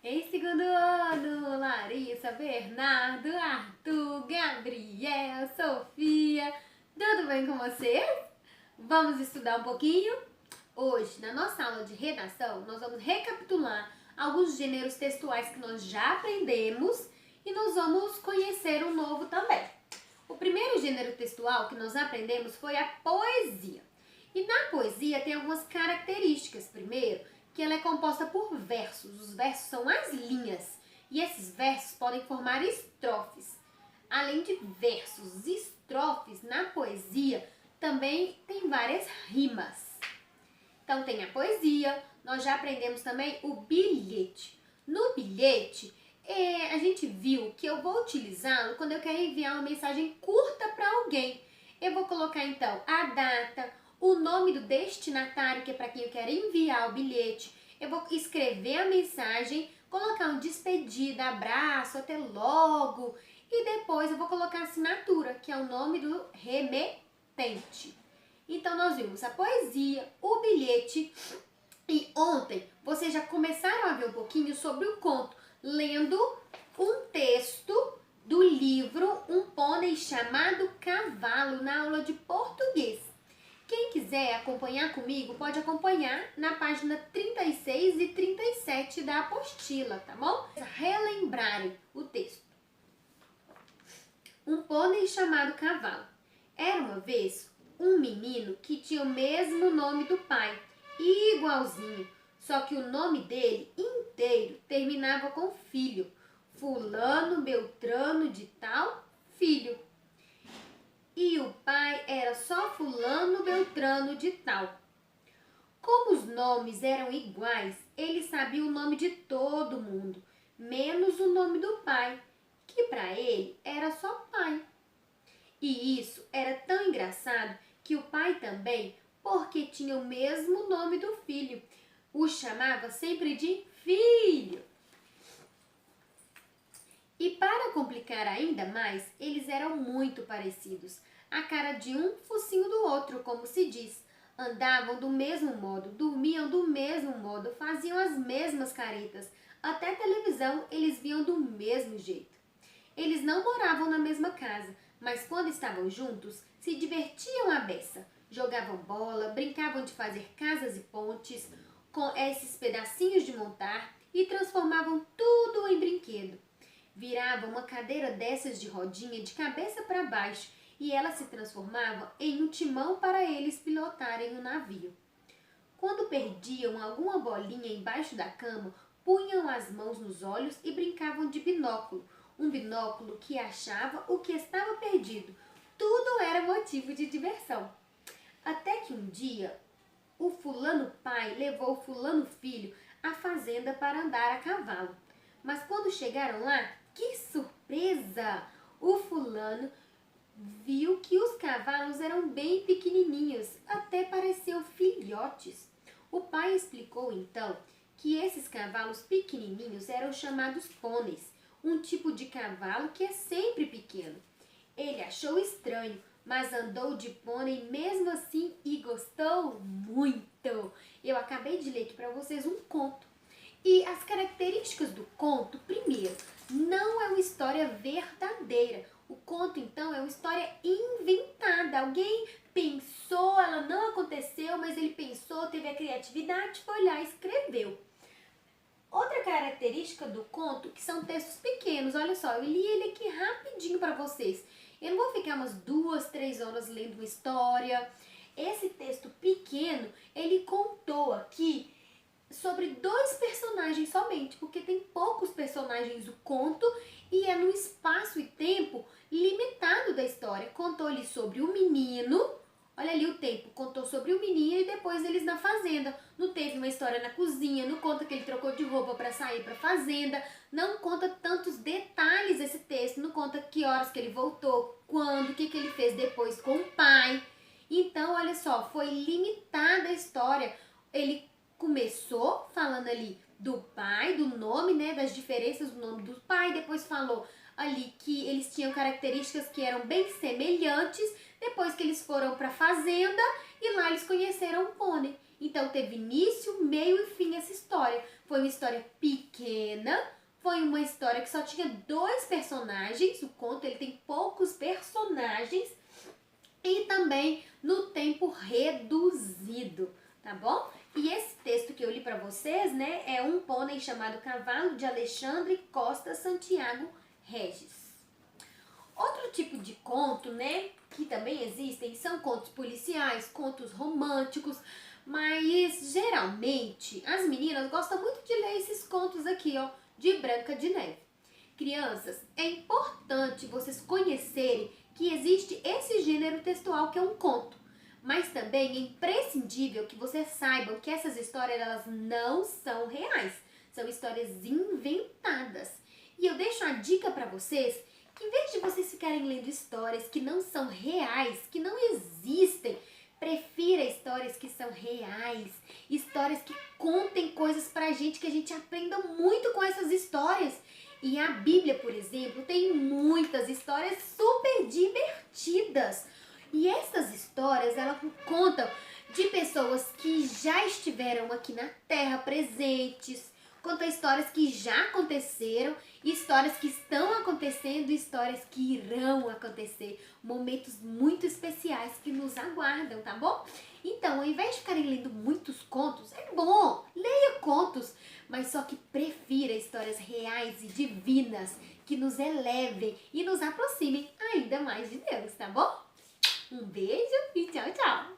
Em segundo ano, Larissa, Bernardo, Arthur, Gabriel, Sofia, tudo bem com vocês? Vamos estudar um pouquinho? Hoje, na nossa aula de redação, nós vamos recapitular alguns gêneros textuais que nós já aprendemos e nós vamos conhecer um novo também. O primeiro gênero textual que nós aprendemos foi a poesia. E na poesia tem algumas características. Primeiro, que ela é composta por versos. Os versos são as linhas. E esses versos podem formar estrofes. Além de versos, estrofes na poesia também tem várias rimas. Então tem a poesia, nós já aprendemos também o bilhete. No bilhete, a gente viu que eu vou utilizá-lo quando eu quero enviar uma mensagem curta para alguém. Eu vou colocar então a data, o nome do destinatário, que é para quem eu quero enviar o bilhete. Eu vou escrever a mensagem, colocar um despedida, abraço, até logo. E depois eu vou colocar a assinatura, que é o nome do remetente. Então nós vimos a poesia, o bilhete. E ontem vocês já começaram a ver um pouquinho sobre o conto, lendo um texto do livro Um Pônei Chamado Cavalo, na aula de português. Quem quiser acompanhar comigo, pode acompanhar na página 36 e 37 da apostila, tá bom? Relembrarem o texto. Um pônei chamado Cavalo. Era uma vez um menino que tinha o mesmo nome do pai, igualzinho, só que o nome dele inteiro terminava com filho. Fulano, Beltrano de tal, filho. E o pai era só fulano, Beltrano de tal. Como os nomes eram iguais, ele sabia o nome de todo mundo, menos o nome do pai, que para ele era só pai. E isso era tão engraçado que o pai também, porque tinha o mesmo nome do filho, o chamava sempre de filho. E para complicar ainda mais, eles eram muito parecidos. A cara de um, focinho do outro, como se diz. Andavam do mesmo modo, dormiam do mesmo modo, faziam as mesmas caretas. Até televisão eles viam do mesmo jeito. Eles não moravam na mesma casa, mas quando estavam juntos, se divertiam à beça. Jogavam bola, brincavam de fazer casas e pontes com esses pedacinhos de montar e transformavam tudo em brinquedo. Virava uma cadeira dessas de rodinha de cabeça para baixo e ela se transformava em um timão para eles pilotarem o navio. Quando perdiam alguma bolinha embaixo da cama, punham as mãos nos olhos e brincavam de binóculo. Um binóculo que achava o que estava perdido. Tudo era motivo de diversão. Até que um dia, o fulano pai levou o fulano filho à fazenda para andar a cavalo. Mas quando chegaram lá, que surpresa! O fulano viu que os cavalos eram bem pequenininhos, até pareciam filhotes. O pai explicou então que esses cavalos pequenininhos eram chamados pôneis, um tipo de cavalo que é sempre pequeno. Ele achou estranho, mas andou de pônei mesmo assim e gostou muito. Eu acabei de ler aqui para vocês um conto. E as características do conto, primeiro, não é uma história verdadeira. O conto, então, é uma história inventada. Alguém pensou, ela não aconteceu, mas ele pensou, teve a criatividade, foi lá e escreveu. Outra característica do conto, que são textos pequenos. Olha só, eu li ele aqui rapidinho para vocês. Eu não vou ficar umas 2, 3 horas lendo uma história. Esse texto pequeno, ele contou aqui sobre 2 personagens somente, porque tem poucos personagens do conto e é num espaço e tempo limitado da história. Contou-lhe sobre o menino, olha ali o tempo, contou sobre o menino e depois eles na fazenda. Não teve uma história na cozinha, não conta que ele trocou de roupa para sair para a fazenda, não conta tantos detalhes esse texto, não conta que horas que ele voltou, quando, o que ele fez depois com o pai. Então, olha só, foi limitada a história. Ele começou falando ali do pai, do nome, né, das diferenças do nome do pai, depois falou ali que eles tinham características que eram bem semelhantes, depois que eles foram para a fazenda e lá eles conheceram o pônei. Então teve início, meio e fim essa história. Foi uma história pequena, foi uma história que só tinha 2 personagens, o conto ele tem poucos personagens e também no tempo reduzido, tá bom? E esse texto que eu li para vocês, né, é um pônei chamado Cavalo de Alexandre Costa Santiago Regis. Outro tipo de conto, né, que também existem, são contos policiais, contos românticos, mas geralmente as meninas gostam muito de ler esses contos aqui, ó, de Branca de Neve. Crianças, é importante vocês conhecerem que existe esse gênero textual que é um conto, mas também é imprescindível que vocês saibam que essas histórias elas não são reais, são histórias inventadas. E eu deixo a dica para vocês que em vez de vocês ficarem lendo histórias que não são reais, que não existem, prefira histórias que são reais, histórias que contem coisas pra gente, que a gente aprenda muito com essas histórias. E a Bíblia, por exemplo, tem muitas histórias super divertidas. E essas histórias, elas contam de pessoas que já estiveram aqui na Terra presentes, conta histórias que já aconteceram, histórias que estão acontecendo e histórias que irão acontecer. Momentos muito especiais que nos aguardam, tá bom? Então, ao invés de ficarem lendo muitos contos, é bom, leia contos, mas só que prefira histórias reais e divinas que nos elevem e nos aproximem ainda mais de Deus, tá bom? Um beijo e tchau, tchau!